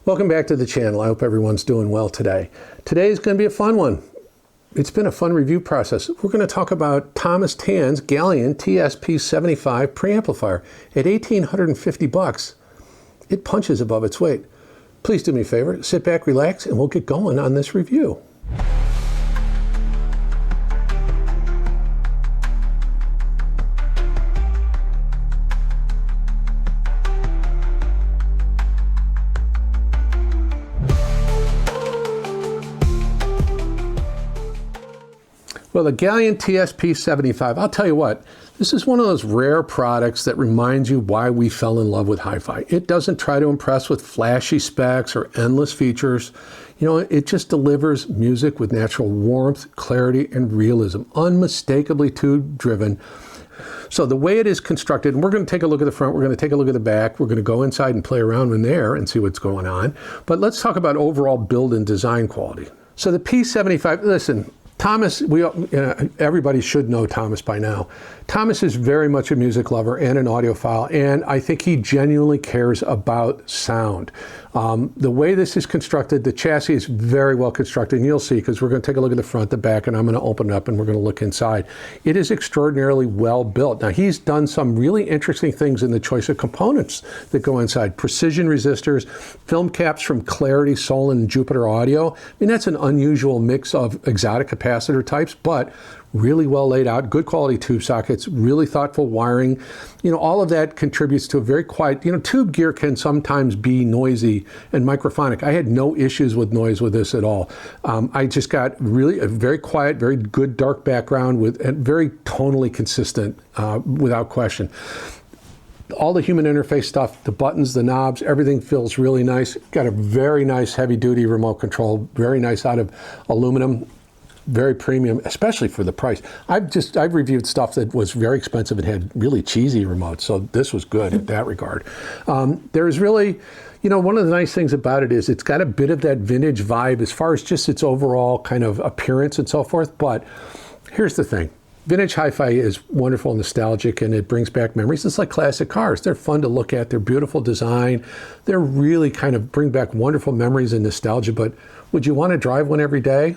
Welcome back to the channel. I hope everyone's doing well today. Today is going to be a fun one. It's been a fun review process. We're going to talk about Thomas Tan's Galion TS-P75 preamplifier. At $1,850, it punches above its weight. Please do me a favor, sit back, relax, and we'll get going on this review. Well, the Galion TS-P75, I'll tell you what, this is one of those rare products that reminds you why we fell in love with hi-fi. It doesn't try to impress with flashy specs or endless features. You know, it just delivers music with natural warmth, clarity, and realism, unmistakably tube-driven. So the way it is constructed, and we're going to take a look at the front, we're going to take a look at the back, we're going to go inside and play around in there and see what's going on. But let's talk about overall build and design quality. So the P75, listen, Thomas, everybody should know Thomas by now. Thomas is very much a music lover and an audiophile, and I think he genuinely cares about sound. The way this is constructed, the chassis is very well constructed, and you'll see, because we're going to take a look at the front, the back, and I'm going to open it up and we're going to look inside. It is extraordinarily well built. Now, he's done some really interesting things in the choice of components that go inside. Precision resistors, film caps from Clarity, Solon, and Jupiter Audio. I mean, that's an unusual mix of exotic capacitor types, but really well laid out, good quality tube sockets, really thoughtful wiring. You know, all of that contributes to a very quiet, you know, tube gear can sometimes be noisy and microphonic. I had no issues with noise with this at all. I just got really a very quiet, very good dark background with and very tonally consistent without question. All the human interface stuff, the buttons, the knobs, everything feels really nice. Got a very nice heavy duty remote control, very nice out of aluminum. Very premium, especially for the price. I've reviewed stuff that was very expensive and had really cheesy remotes, so this was good in that regard. There's really, you know, one of the nice things about it is it's got a bit of that vintage vibe as far as just its overall kind of appearance and so forth, but here's the thing. Vintage hi-fi is wonderful and nostalgic, and it brings back memories. It's like classic cars. They're fun to look at. They're beautiful design. They're really kind of bring back wonderful memories and nostalgia, but would you want to drive one every day?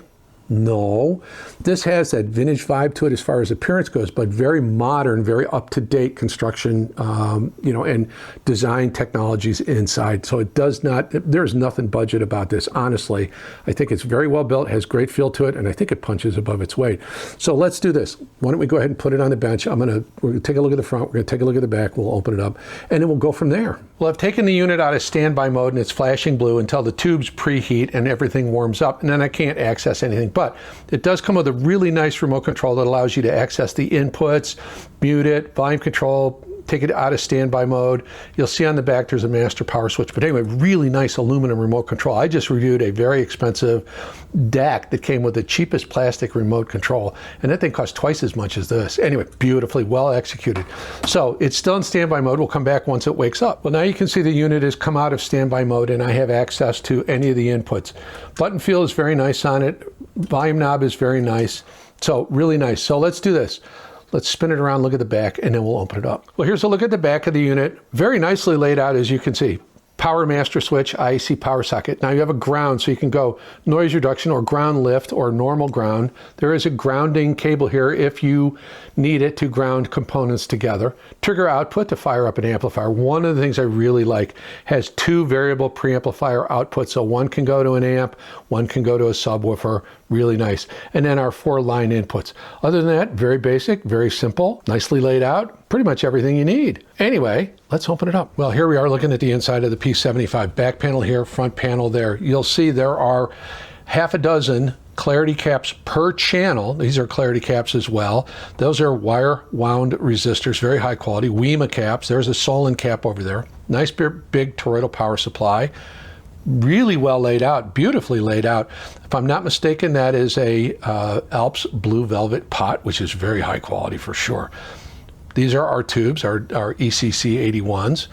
No. This has that vintage vibe to it as far as appearance goes, but very modern, very up-to-date construction, you know, and design technologies inside. So it does not, there's nothing budget about this, honestly. I think it's very well built, has great feel to it, and I think it punches above its weight. So let's do this. Why don't we go ahead and put it on the bench? We're going to take a look at the front, we're going to take a look at the back, we'll open it up, and then we'll go from there. Well, I've taken the unit out of standby mode, and it's flashing blue until the tubes preheat and everything warms up, and then I can't access anything. But it does come with a really nice remote control that allows you to access the inputs, mute it, volume control, take it out of standby mode. You'll see on the back there's a master power switch. But anyway, really nice aluminum remote control. I just reviewed a very expensive DAC that came with the cheapest plastic remote control, and that thing cost twice as much as this. Anyway, beautifully well executed. So it's still in standby mode. We'll come back once it wakes up. Well, now you can see the unit has come out of standby mode, and I have access to any of the inputs. Button feel is very nice on it. Volume knob is very nice. So really nice. So let's do this. Let's spin it around, look at the back, and then we'll open it up. Well, here's a look at the back of the unit. Very nicely laid out, as you can see. Power master switch, IEC power socket. Now you have a ground, so you can go noise reduction or ground lift or normal ground. There is a grounding cable here if you need it to ground components together. Trigger output to fire up an amplifier. One of the things I really like has two variable preamplifier outputs. So one can go to an amp, one can go to a subwoofer. Really nice. And then our 4-line inputs. Other than that, very basic, very simple, nicely laid out, pretty much everything you need. Anyway, let's open it up. Well, here we are looking at the inside of the P75. Back panel here, front panel there. You'll see there are half a dozen Clarity caps per channel. These are Clarity caps as well. Those are wire wound resistors, very high quality. WEMA caps. There's a Solon cap over there. Nice big toroidal power supply. Really well laid out, beautifully laid out. If I'm not mistaken, that is a Alps Blue Velvet pot, which is very high quality for sure. These are our tubes, our ECC 81s.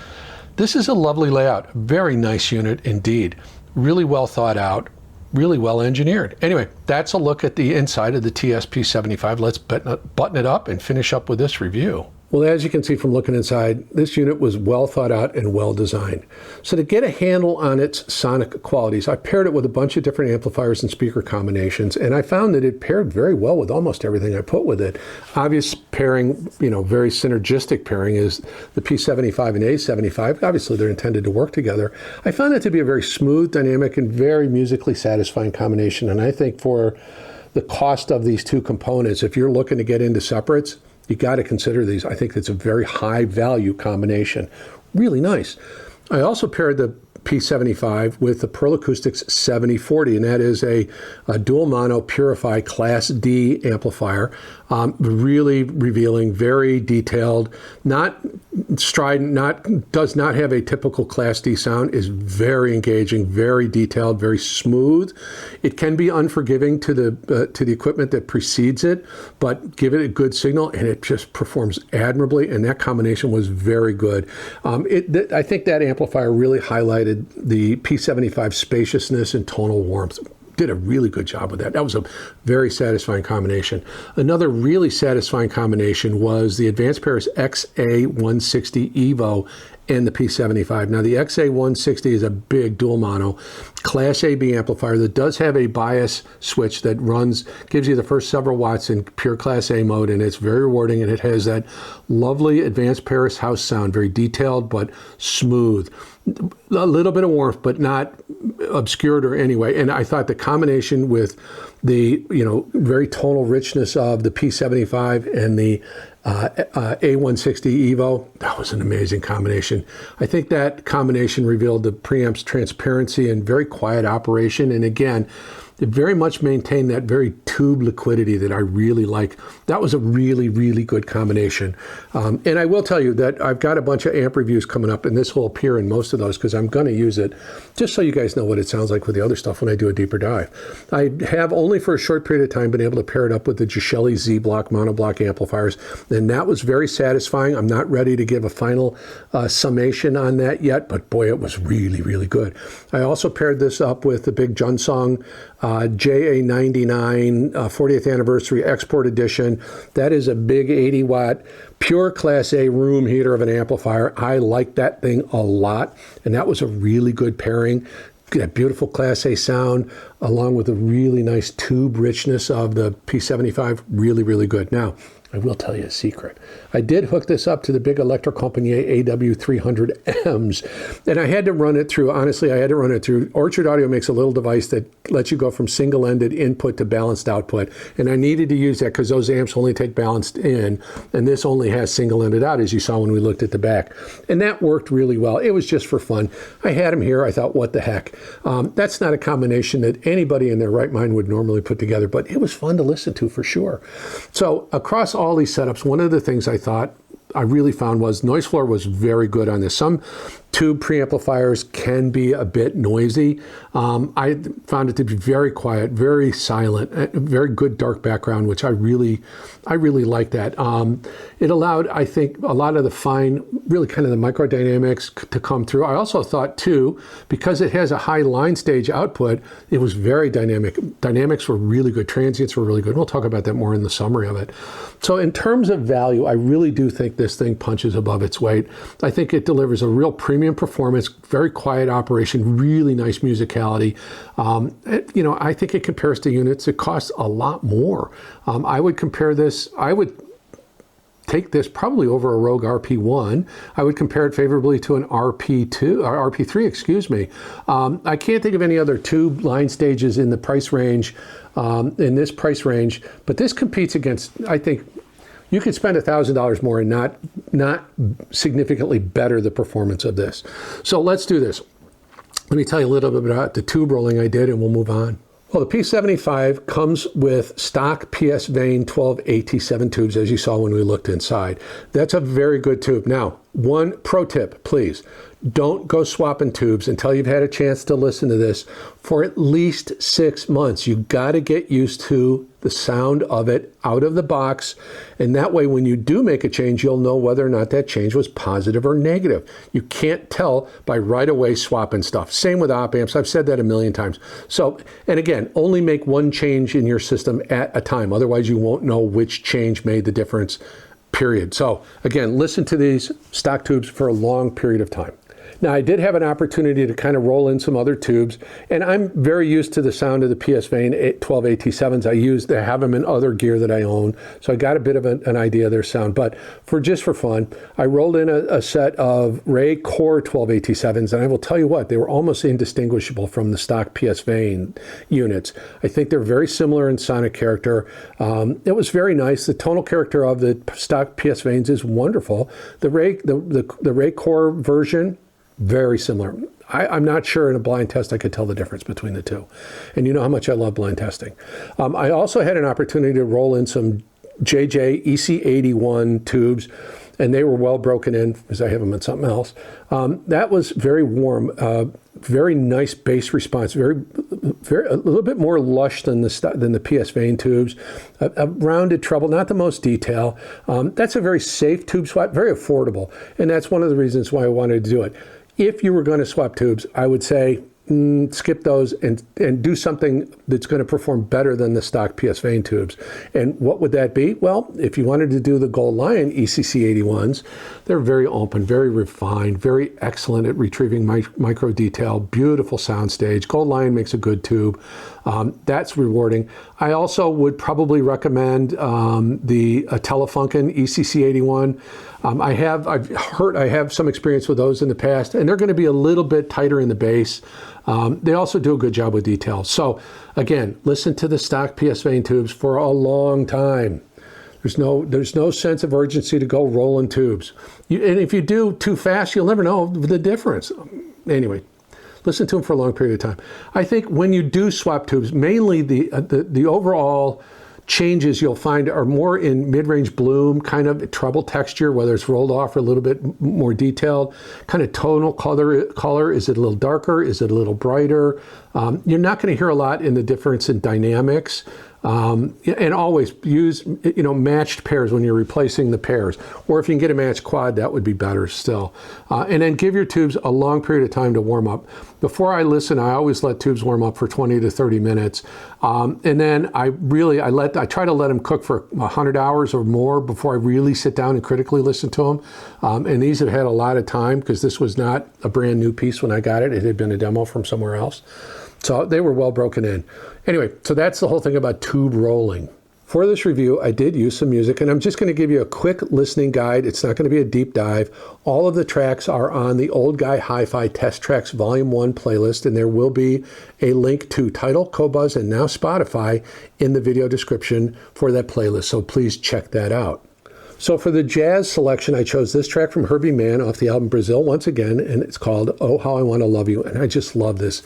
This is a lovely layout, very nice unit indeed. Really well thought out, really well engineered. Anyway, that's a look at the inside of the TS-P75. Let's button it up and finish up with this review. Well, as you can see from looking inside, this unit was well thought out and well designed. So to get a handle on its sonic qualities, I paired it with a bunch of different amplifiers and speaker combinations, and I found that it paired very well with almost everything I put with it. Obvious pairing, very synergistic pairing is the P75 and A75. Obviously, they're intended to work together. I found it to be a very smooth, dynamic, and very musically satisfying combination, and I think for the cost of these two components, if you're looking to get into separates, you got to consider these. I think it's a very high value combination. Really nice. I also paired the P75 with the Pearl Acoustics 7040, and that is a dual mono Purify Class D amplifier. Really revealing, very detailed, not strident, does not have a typical Class D sound, is very engaging, very detailed, very smooth. It can be unforgiving to the equipment that precedes it, but give it a good signal and it just performs admirably, and that combination was very good. I think that amplifier really highlighted the P75 spaciousness and tonal warmth. Did a really good job with that. That was a very satisfying combination. Another really satisfying combination was the Advanced Pairs XA160 Evo and the P75. Now the XA160 is a big dual mono Class AB amplifier that does have a bias switch that gives you the first several watts in pure Class A mode, and it's very rewarding, and it has that lovely Advanced Paris house sound, very detailed but smooth. A little bit of warmth, but not obscured or anyway. And I thought the combination with the very tonal richness of the P75 and the A160 Evo, that was an amazing combination. I think that combination revealed the preamp's transparency and very quiet operation. And again, it very much maintained that very tube liquidity that I really like. That was a really, really good combination. And I will tell you that I've got a bunch of amp reviews coming up, and this will appear in most of those because I'm going to use it just so you guys know what it sounds like with the other stuff when I do a deeper dive. I have only for a short period of time been able to pair it up with the Gishelli Z-Block monoblock amplifiers, and that was very satisfying. I'm not ready to give a final summation on that yet, but boy, it was really, really good. I also paired this up with the big Junsong JA99 40th Anniversary Export Edition. That is a big 80 watt pure Class A room heater of an amplifier. I like that thing a lot, and that was a really good pairing. That beautiful Class A sound along with the really nice tube richness of the P75. Really, really good. Now, I will tell you a secret. I did hook this up to the big Electrocompagnie AW300Ms, and I had to run it through, honestly, Orchard Audio makes a little device that lets you go from single-ended input to balanced output, and I needed to use that because those amps only take balanced in, and this only has single-ended out, as you saw when we looked at the back. And that worked really well. It was just for fun. I had them here. I thought, what the heck? That's not a combination that anybody in their right mind would normally put together, but it was fun to listen to for sure. So across all these setups, one of the things I thought I really found was noise floor was very good on this. Some tube preamplifiers can be a bit noisy. I found it to be very quiet, very silent, very good dark background, which I really like that. It allowed, I think, a lot of the fine, really kind of the microdynamics to come through. I also thought too, because it has a high line stage output, it was very dynamic. Dynamics were really good. Transients were really good. We'll talk about that more in the summary of it. So in terms of value, I really do think this thing punches above its weight. I think it delivers a real premium performance, very quiet operation, really nice musicality. I think it compares to units that cost a lot more. I would compare this, I would take this probably over a Rogue RP1. I would compare it favorably to an RP2 or RP3, excuse me. I can't think of any other tube line stages in the price range, in this price range, but this competes against, I think, you could spend $1,000 more and not significantly better the performance of this. So let's do this. Let me tell you a little bit about the tube rolling I did, and we'll move on. Well, the P75 comes with stock PS Vane 12 AT7 tubes, as you saw when we looked inside. That's a very good tube. Now, one pro tip, please. Don't go swapping tubes until you've had a chance to listen to this for at least 6 months. You got to get used to the sound of it out of the box, and that way when you do make a change, you'll know whether or not that change was positive or negative. You can't tell by right away swapping stuff. Same with op amps. I've said that a million times. So, and again, only make one change in your system at a time. Otherwise, you won't know which change made the difference period. So again, listen to these stock tubes for a long period of time. Now, I did have an opportunity to kind of roll in some other tubes, and I'm very used to the sound of the PS Vane 12 AT7s. I have them in other gear that I own, so I got a bit of an idea of their sound. But just for fun, I rolled in a set of Ray Core 12 AT7s, and I will tell you what, they were almost indistinguishable from the stock PS Vane units. I think they're very similar in sonic character. It was very nice. The tonal character of the stock PS Vanes is wonderful. The Ray Core version, very similar. I'm not sure in a blind test I could tell the difference between the two. And you know how much I love blind testing. I also had an opportunity to roll in some JJ EC81 tubes, and they were well broken in because I have them in something else. That was very warm, very nice bass response, very a little bit more lush than the PS Vane tubes. A rounded treble, not the most detail. That's a very safe tube swap, very affordable, and that's one of the reasons why I wanted to do it. If you were going to swap tubes, I would say skip those and do something that's going to perform better than the stock PS Vane tubes. And what would that be? Well, if you wanted to do the Gold Lion ECC81s, they're very open, very refined, very excellent at retrieving micro detail, beautiful soundstage. Gold Lion makes a good tube. That's rewarding. I also would probably recommend the Telefunken ECC81. I have some experience with those in the past, and they're going to be a little bit tighter in the bass. They also do a good job with detail. So again, listen to the stock PS Vane tubes for a long time. There's no sense of urgency to go rolling tubes. And if you do too fast, you'll never know the difference. Anyway, listen to them for a long period of time. I think when you do swap tubes, mainly the overall changes you'll find are more in mid-range bloom, kind of treble texture, whether it's rolled off or a little bit more detailed, kind of tonal color. Is it a little darker? Is it a little brighter? You're not going to hear a lot in the difference in dynamics. And always use matched pairs when you're replacing the pairs. Or if you can get a matched quad, that would be better still. And then give your tubes a long period of time to warm up. Before I listen, I always let tubes warm up for 20 to 30 minutes. And then I try to let them cook for 100 hours or more before I really sit down and critically listen to them. And these have had a lot of time because this was not a brand new piece when I got it. It had been a demo from somewhere else. So they were well broken in. Anyway, so that's the whole thing about tube rolling. For this review, I did use some music, and I'm just going to give you a quick listening guide. It's not going to be a deep dive. All of the tracks are on the Old Guy Hi-Fi Test Tracks Volume 1 playlist, and there will be a link to Tidal, Qobuz, and now Spotify in the video description for that playlist, so please check that out. So for the jazz selection, I chose this track from Herbie Mann off the album Brazil once again, and it's called Oh How I Want to Love You, and I just love this.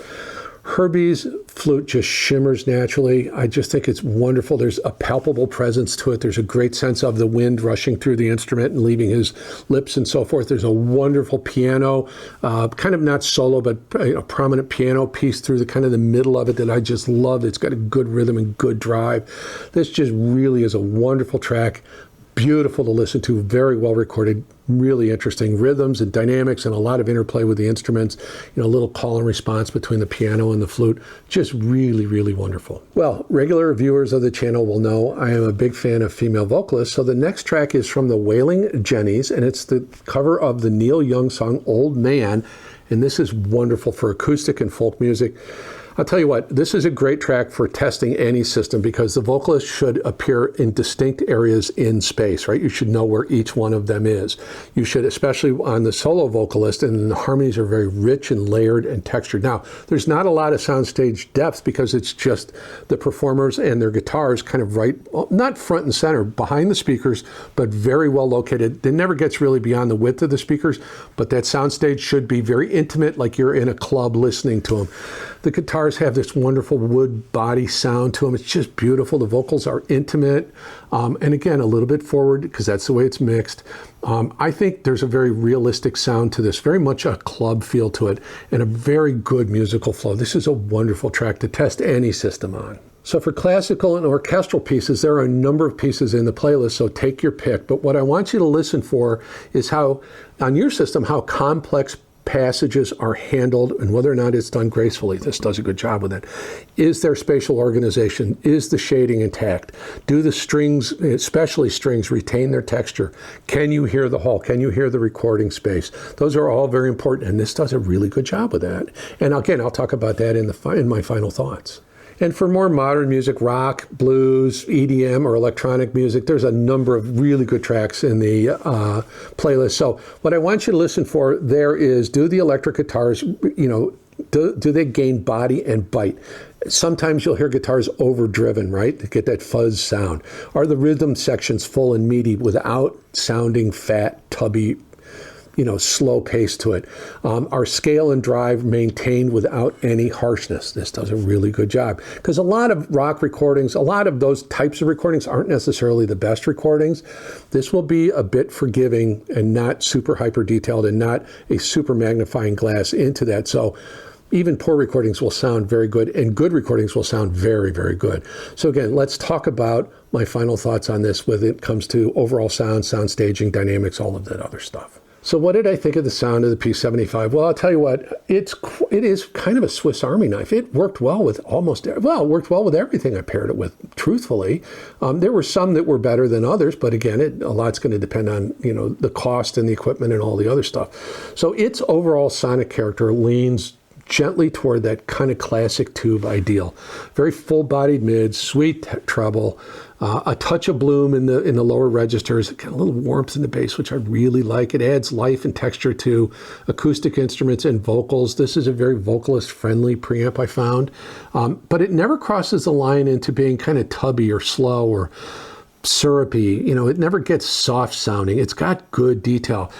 Herbie's flute just shimmers naturally. I just think it's wonderful. There's a palpable presence to it. There's a great sense of the wind rushing through the instrument and leaving his lips and so forth. There's a wonderful piano, kind of not solo, but a prominent piano piece through the kind of the middle of it that I just love. It's got a good rhythm and good drive. This just really is a wonderful track. Beautiful to listen to, very well recorded, really interesting rhythms and dynamics and a lot of interplay with the instruments, a little call and response between the piano and the flute. Just really, really wonderful. Well, regular viewers of the channel will know I am a big fan of female vocalists, so the next track is from the Wailing Jennies, and it's the cover of the Neil Young song Old Man, and this is wonderful for acoustic and folk music. I'll tell you what, this is a great track for testing any system because the vocalist should appear in distinct areas in space, right? You should know where each one of them is. You should, especially on the solo vocalist, and the harmonies are very rich and layered and textured. Now, there's not a lot of soundstage depth because it's just the performers and their guitars kind of right, not front and center, behind the speakers, but very well located. It never gets really beyond the width of the speakers, but that soundstage should be very intimate, like you're in a club listening to them. The guitars have this wonderful wood body sound to them. It's just beautiful. The vocals are intimate. And again, a little bit forward because that's the way it's mixed. I think there's a very realistic sound to this, very much a club feel to it, and a very good musical flow. This is a wonderful track to test any system on. So for classical and orchestral pieces, there are a number of pieces in the playlist, so take your pick. But what I want you to listen for is how, on your system, how complex passages are handled and whether or not it's done gracefully. This does a good job with it. Is there spatial organization? Is the shading intact? Do the strings, especially strings, retain their texture? Can you hear the hull? Can you hear the recording space? Those are all very important, and this does a really good job with that. And again, I'll talk about that in my final thoughts. And for more modern music, rock, blues, EDM, or electronic music, there's a number of really good tracks in the playlist. So what I want you to listen for there is, do the electric guitars, do they gain body and bite? Sometimes you'll hear guitars overdriven, right, to get that fuzz sound. Are the rhythm sections full and meaty without sounding fat, tubby, slow pace to it? Our scale and drive maintained without any harshness. This does a really good job, because a lot of rock recordings, a lot of those types of recordings aren't necessarily the best recordings. This will be a bit forgiving and not super hyper detailed and not a super magnifying glass into that. So even poor recordings will sound very good, and good recordings will sound very, very good. So again, let's talk about my final thoughts on this when it comes to overall sound staging, dynamics, all of that other stuff. So what did I think of the sound of the P75? Well, I'll tell you what, it is kind of a Swiss Army knife. It worked well with it worked well with everything I paired it with, truthfully. There were some that were better than others, but again, a lot's going to depend on, the cost and the equipment and all the other stuff. So its overall sonic character leans gently toward that kind of classic tube ideal. Very full-bodied mids, sweet treble, a touch of bloom in the lower registers, kind of a little warmth in the bass, which I really like. It adds life and texture to acoustic instruments and vocals. This is a very vocalist-friendly preamp, I found. But it never crosses the line into being kind of tubby or slow or syrupy. It never gets soft sounding. It's got good detail.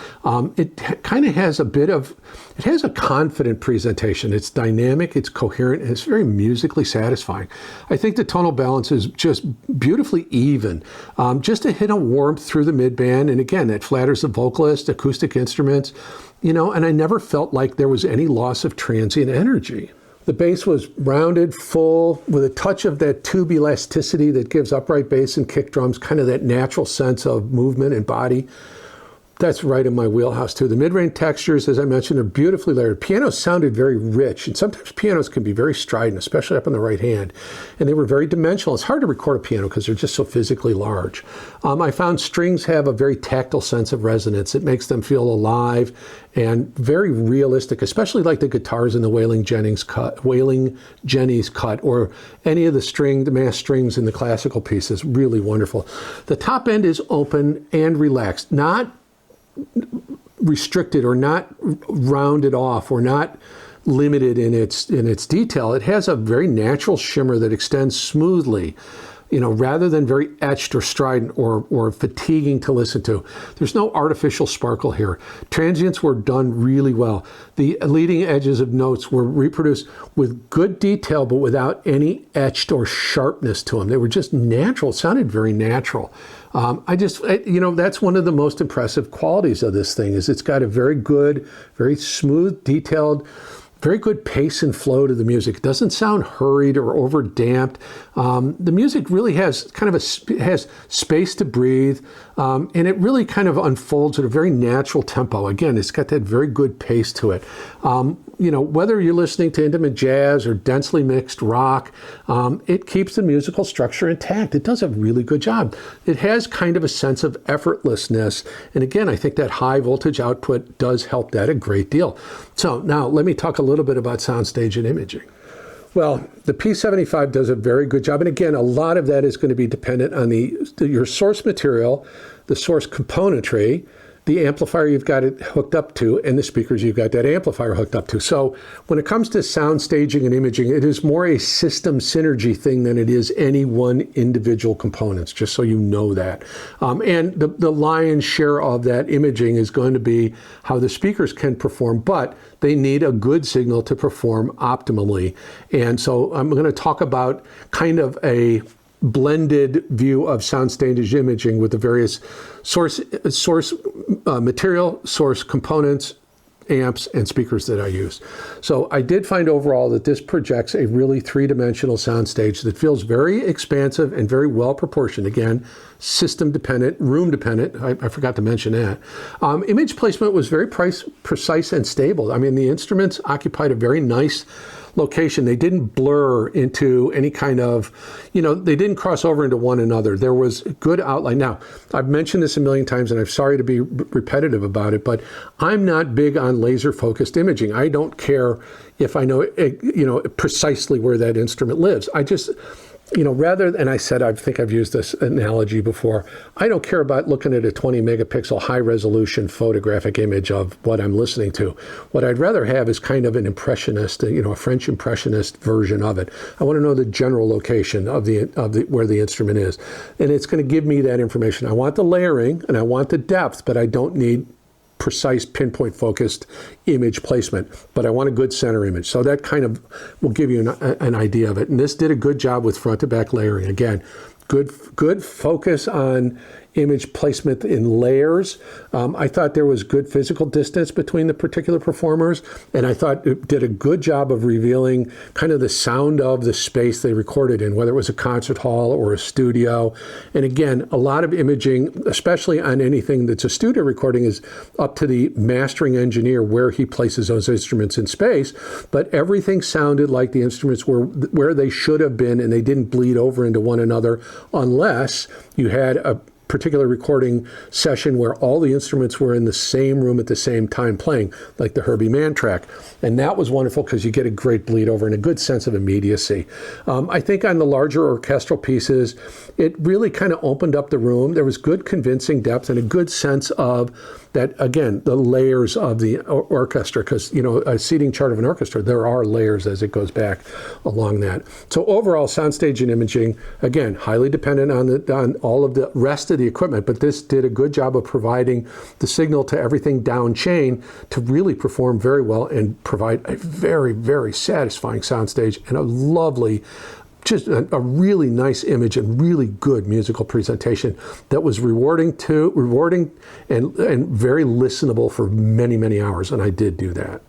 It kind of has it has a confident presentation. It's dynamic, it's coherent, and it's very musically satisfying. I think the tonal balance is just beautifully even. Just a hint of warmth through the mid-band, and again, that flatters the vocalist, acoustic instruments, and I never felt like there was any loss of transient energy. The bass was rounded, full, with a touch of that tube elasticity that gives upright bass and kick drums kind of that natural sense of movement and body. That's right in my wheelhouse too. The mid-range textures, as I mentioned, are beautifully layered. Pianos sounded very rich, and sometimes pianos can be very strident, especially up on the right hand. And they were very dimensional. It's hard to record a piano because they're just so physically large. I found strings have a very tactile sense of resonance. It makes them feel alive and very realistic, especially like the guitars in the Wailing Jenny's cut, or any of the mass strings in the classical pieces. Really wonderful. The top end is open and relaxed, not restricted or not rounded off or not limited in its detail. It has a very natural shimmer that extends smoothly, rather than very etched or strident or fatiguing to listen to. There's no artificial sparkle here. Transients were done really well. The leading edges of notes were reproduced with good detail, but without any etched or sharpness to them. They were just natural. It sounded very natural. That's one of the most impressive qualities of this thing, is it's got a very good, very smooth, detailed, very good pace and flow to the music. It doesn't sound hurried or over damped. The music really has has space to breathe, and it really kind of unfolds at a very natural tempo. Again, it's got that very good pace to it. Whether you're listening to intimate jazz or densely mixed rock, it keeps the musical structure intact. It does a really good job. It has kind of a sense of effortlessness. And again, I think that high voltage output does help that a great deal. So now let me talk a little bit about soundstage and imaging. Well, the P75 does a very good job. And again, a lot of that is going to be dependent on your source material, the source componentry, the amplifier you've got it hooked up to, and the speakers you've got that amplifier hooked up to. So when it comes to sound staging and imaging, it is more a system synergy thing than it is any one individual components, just so you know that. And the lion's share of that imaging is going to be how the speakers can perform, but they need a good signal to perform optimally. And so I'm going to talk about kind of a blended view of soundstage imaging with the various source material, source components, amps and speakers that I use. So I did find overall that this projects a really three-dimensional soundstage that feels very expansive and very well proportioned. Again, system dependent, room dependent. I forgot to mention that. Image placement was very precise and stable. I mean, the instruments occupied a very nice location. They didn't blur into any kind of, they didn't cross over into one another. There was good outline. Now, I've mentioned this a million times, and I'm sorry to be repetitive about it, but I'm not big on laser focused imaging. I don't care if I know, precisely where that instrument lives. I just, rather, and I think I've used this analogy before, I don't care about looking at a 20 megapixel high resolution photographic image of what I'm listening to. What I'd rather have is kind of an impressionist, a French impressionist version of it. I want to know the general location of the where the instrument is. And it's going to give me that information. I want the layering and I want the depth, but I don't need precise pinpoint focused image placement, but I want a good center image. So that kind of will give you an idea of it. And this did a good job with front to back layering. Again, good focus on image placement in layers. I thought there was good physical distance between the particular performers, and I thought it did a good job of revealing kind of the sound of the space they recorded in, whether it was a concert hall or a studio. And again, a lot of imaging, especially on anything that's a studio recording, is up to the mastering engineer where he places those instruments in space, but everything sounded like the instruments were where they should have been, and they didn't bleed over into one another unless you had a particular recording session where all the instruments were in the same room at the same time playing, like the Herbie Mann track. And that was wonderful because you get a great bleed over and a good sense of immediacy. I think on the larger orchestral pieces, it really kind of opened up the room. There was good convincing depth and a good sense of that, again, the layers of the orchestra, because, a seating chart of an orchestra, there are layers as it goes back along that. So overall, soundstage and imaging, again, highly dependent on all of the rest of the equipment, but this did a good job of providing the signal to everything down chain to really perform very well and provide a very, very satisfying soundstage and a lovely, just a really nice image and really good musical presentation that was rewarding and very listenable for many, many hours, and I did do that.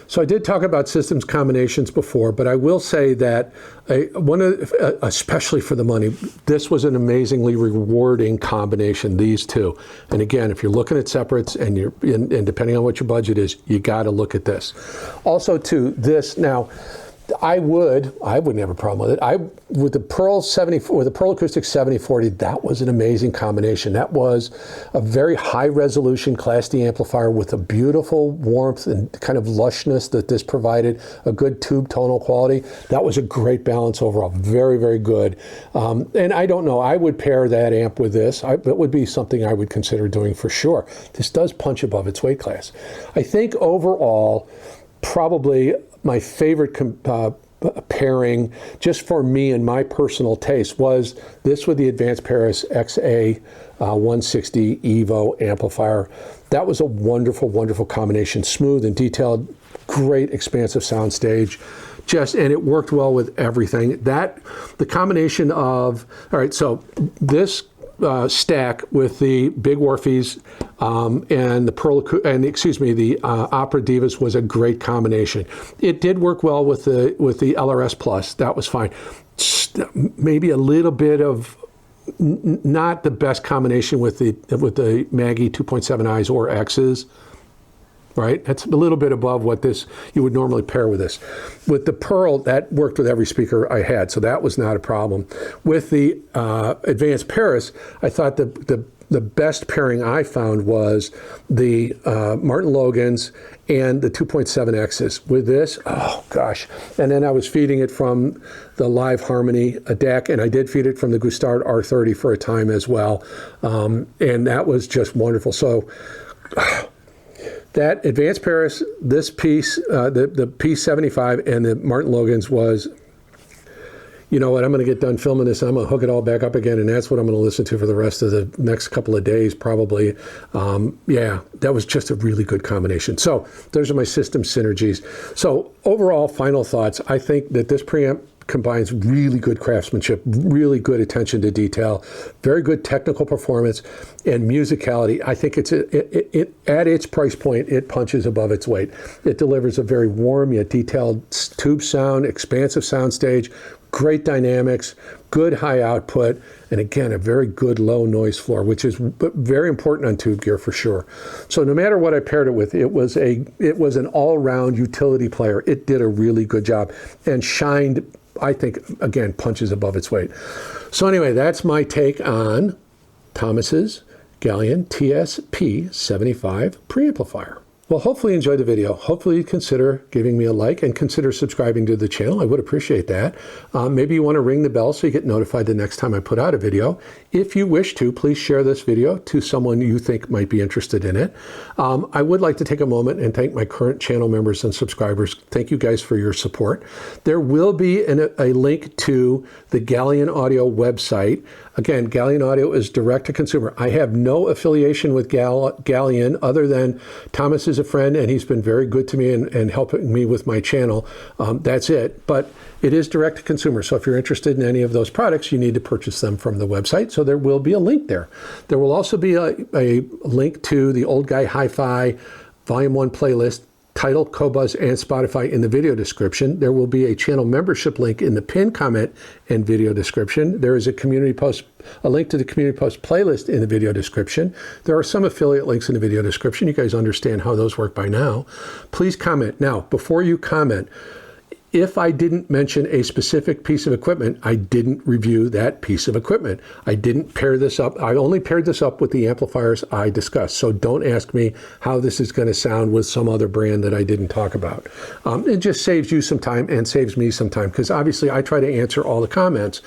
So I did talk about systems combinations before, but I will say that especially for the money, this was an amazingly rewarding combination, these two. And again, if you're looking at separates and depending on what your budget is, you got to look at this. Also to this, now, I wouldn't have a problem with it. With the Pearl Acoustic 7040, that was an amazing combination. That was a very high resolution Class D amplifier with a beautiful warmth and kind of lushness that this provided, a good tube tonal quality. That was a great balance overall. Very, very good. And I don't know, I would pair that amp with this. That would be something I would consider doing for sure. This does punch above its weight class. I think overall, probably my favorite pairing, just for me and my personal taste, was this with the Advanced Paris XA 160 Evo amplifier. That was a wonderful, wonderful combination. Smooth and detailed, great expansive soundstage. And it worked well with everything. The combination of, all right, so this stack with the big Orpheus and the the Opera Divas was a great combination. It did work well with the LRS Plus. That was fine. Maybe a little bit of not the best combination with the Maggie 2.7Is or X's. Right? That's a little bit above what you would normally pair with this. With the Pearl, that worked with every speaker I had, so that was not a problem. With the Advanced Paris, I thought the best pairing I found was the Martin Logans and the 2.7Xs. With this, oh gosh. And then I was feeding it from the Live Harmony DAC, and I did feed it from the Gustard R30 for a time as well. And that was just wonderful. So, that Advanced Paris, this piece, the P75 and the Martin Logans was, you know what, I'm going to get done filming this, and I'm going to hook it all back up again, and that's what I'm going to listen to for the rest of the next couple of days, probably. Yeah, that was just a really good combination. So those are my system synergies. So overall, final thoughts. I think that this preamp combines really good craftsmanship, really good attention to detail, very good technical performance, and musicality. I think it's at its price point, it punches above its weight. It delivers a very warm yet detailed tube sound, expansive soundstage, great dynamics, good high output, and again, a very good low noise floor, which is very important on tube gear for sure. So no matter what I paired it with, it was an all-round utility player. It did a really good job and shined, I think, again, punches above its weight. So anyway, that's my take on Thomas's Galion TS-P75 preamplifier. Well, hopefully you enjoyed the video. Hopefully you consider giving me a like and consider subscribing to the channel. I would appreciate that. Maybe you want to ring the bell so you get notified the next time I put out a video. If you wish to, please share this video to someone you think might be interested in it. I would like to take a moment and thank my current channel members and subscribers. Thank you guys for your support. There will be a link to the Galion Audio website. Again, Galion Audio is direct to consumer. I have no affiliation with Galion other than Thomas is a friend and he's been very good to me and helping me with my channel. That's it. But it is direct to consumer. So if you're interested in any of those products, you need to purchase them from the website. So there will be a link there. There will also be a link to the Old Guy Hi-Fi Volume 1 playlist, Tidal, Qobuz, and Spotify in the video description. There will be a channel membership link in the pinned comment and video description. There is a community post, a link to the community post playlist in the video description. There are some affiliate links in the video description. You guys understand how those work by now. Please comment. Now, before you comment, if I didn't mention a specific piece of equipment, I didn't review that piece of equipment. I didn't pair this up. I only paired this up with the amplifiers I discussed. So don't ask me how this is going to sound with some other brand that I didn't talk about. It just saves you some time and saves me some time because obviously I try to answer all the comments.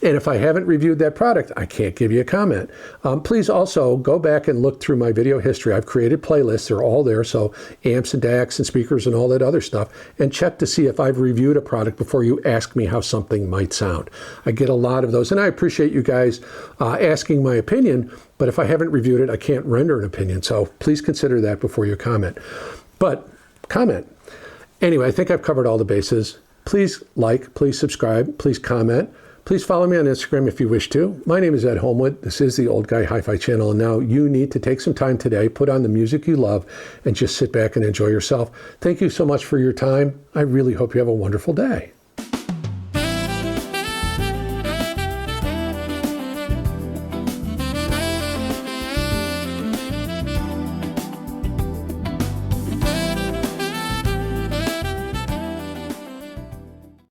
And if I haven't reviewed that product, I can't give you a comment. Please also go back and look through my video history. I've created playlists. They're all there. So amps and DACs and speakers and all that other stuff. And check to see if I've reviewed a product before you ask me how something might sound. I get a lot of those. And I appreciate you guys asking my opinion. But if I haven't reviewed it, I can't render an opinion. So please consider that before you comment. But comment. Anyway, I think I've covered all the bases. Please like, please subscribe, please comment. Please follow me on Instagram if you wish to. My name is Ed Holmwood. This is the Old Guy Hi-Fi channel. And now you need to take some time today, put on the music you love, and just sit back and enjoy yourself. Thank you so much for your time. I really hope you have a wonderful day.